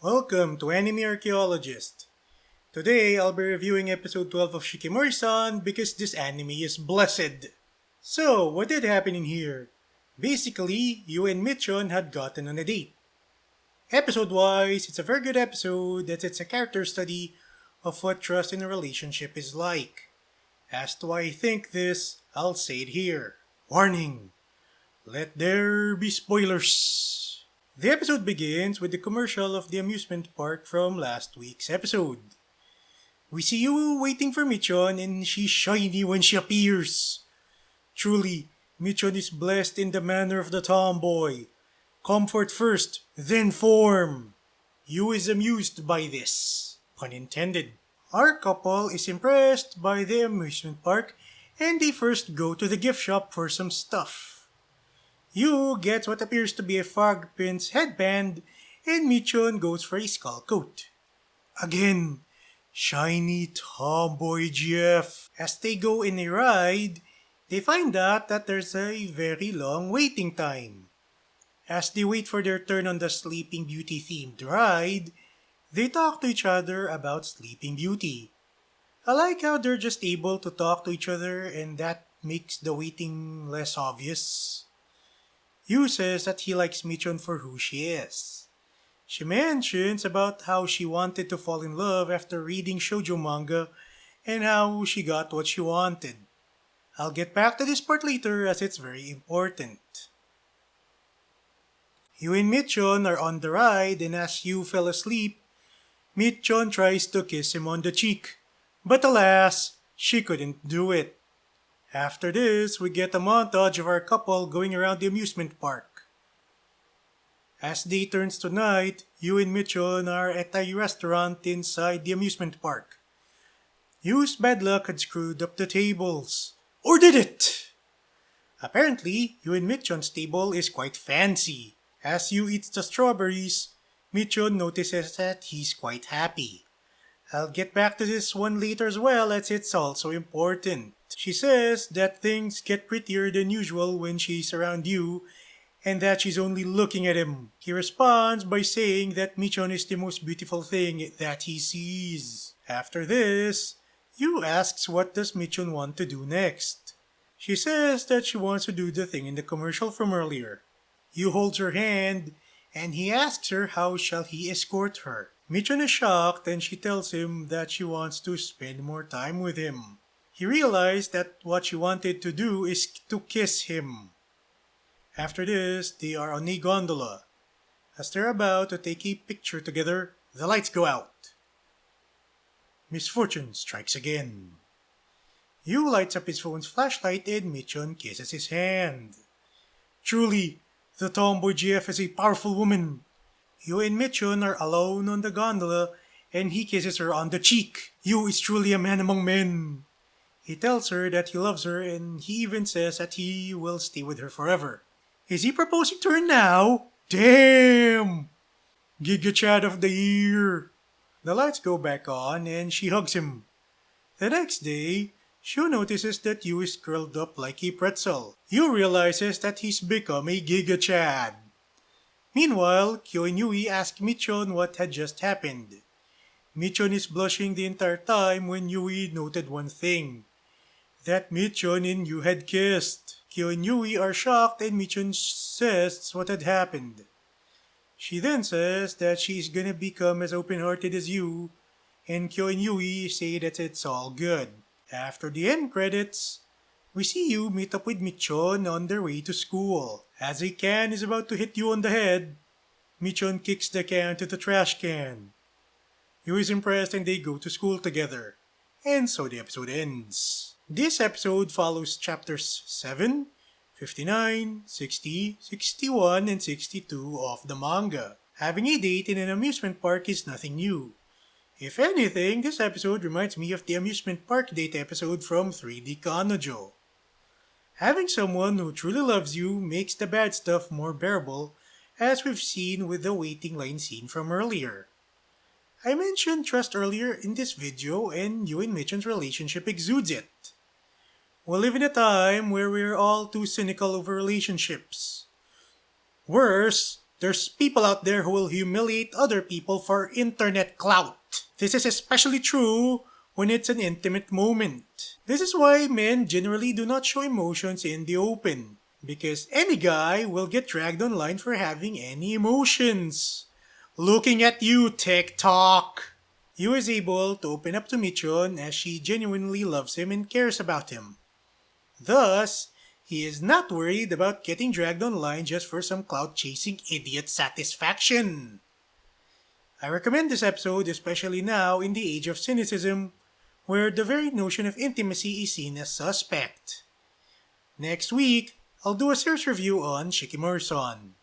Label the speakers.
Speaker 1: Welcome to Anime Archaeologist. Today I'll be reviewing episode 12 of Shikimori-san because this anime is blessed. So, what did happen in here? Basically, you and Michon had gotten on a date. Episode-wise, it's a very good episode that it's a character study of what trust in a relationship is like. As to why I think this, I'll say it here. Warning! Let there be spoilers! The episode begins with the commercial of the amusement park from last week's episode. We see you waiting for Michon and she's shiny when she appears. Truly, Michon is blessed in the manner of the tomboy. Comfort first, then form. Yu is amused by this. Pun intended. Our couple is impressed by the amusement park and they first go to the gift shop for some stuff. Yu gets what appears to be a frog prince headband and Michon goes for a skull coat. Again, shiny tomboy GF. As they go in a ride, they find out that there's a very long waiting time. As they wait for their turn on the Sleeping Beauty themed ride, they talk to each other about Sleeping Beauty. I like how they're just able to talk to each other and that makes the waiting less obvious. Yu says that he likes Michon for who she is. She mentions about how she wanted to fall in love after reading shoujo manga and how she got what she wanted. I'll get back to this part later as it's very important. Yu and Michon are on the ride and as Yu fell asleep, Michon tries to kiss him on the cheek. But alas, she couldn't do it. After this, we get a montage of our couple going around the amusement park. As day turns to night, Yu and Michon are at a restaurant inside the amusement park. Yu's bad luck had screwed up the tables. Or did it? Apparently, Yu and Michon's table is quite fancy. As Yu eats the strawberries, Michon notices that he's quite happy. I'll get back to this one later as well as it's also important. She says that things get prettier than usual when she's around Yu and that she's only looking at him. He responds by saying that Michon is the most beautiful thing that he sees. After this, Yu asks what does Michon want to do next. She says that she wants to do the thing in the commercial from earlier. Yu holds her hand and he asks her how shall he escort her. Michon is shocked and she tells him that she wants to spend more time with him. He realized that what she wanted to do is to kiss him. After this, they are on a gondola. As they're about to take a picture together, the lights go out. Misfortune strikes again. Yu lights up his phone's flashlight and Michon kisses his hand. Truly, the tomboy GF is a powerful woman. Yu and Michon are alone on the gondola and he kisses her on the cheek. Yu is truly a man among men. He tells her that he loves her and he even says that he will stay with her forever. Is he proposing to her now? Damn! Giga Chad of the year! The lights go back on and she hugs him. The next day, Shu notices that Yu is curled up like a pretzel. Yu realizes that he's become a Giga Chad. Meanwhile, Kyo and Yui ask Michon what had just happened. Michon is blushing the entire time when Yui noted one thing. That Michon and Yu had kissed. Kyo and Yui are shocked and Michon says what had happened. She then says that she's gonna become as open-hearted as Yu, and Kyo and Yui say that it's all good. After the end credits, we see Yu meet up with Michon on their way to school. As a can is about to hit Yu on the head, Michon kicks the can to the trash can. Yu is impressed and they go to school together. And so the episode ends. This episode follows chapters 7, 59, 60, 61, and 62 of the manga. Having a date in an amusement park is nothing new. If anything, this episode reminds me of the amusement park date episode from 3D Kanojo. Having someone who truly loves you makes the bad stuff more bearable, as we've seen with the waiting line scene from earlier. I mentioned trust earlier in this video and Yu and Michon's relationship exudes it. We live in a time where we're all too cynical over relationships. Worse, There's people out there who will humiliate other people for internet clout. This is especially true when it's an intimate moment. This is why men generally do not show emotions in the open. Because any guy will get dragged online for having any emotions. Looking at you, TikTok! Yu is able to open up to Michon as she genuinely loves him and cares about him. Thus, he is not worried about getting dragged online just for some clout-chasing idiot satisfaction. I recommend this episode especially now in the age of cynicism, where the very notion of intimacy is seen as suspect. Next week, I'll do a series review on Shikimori-san.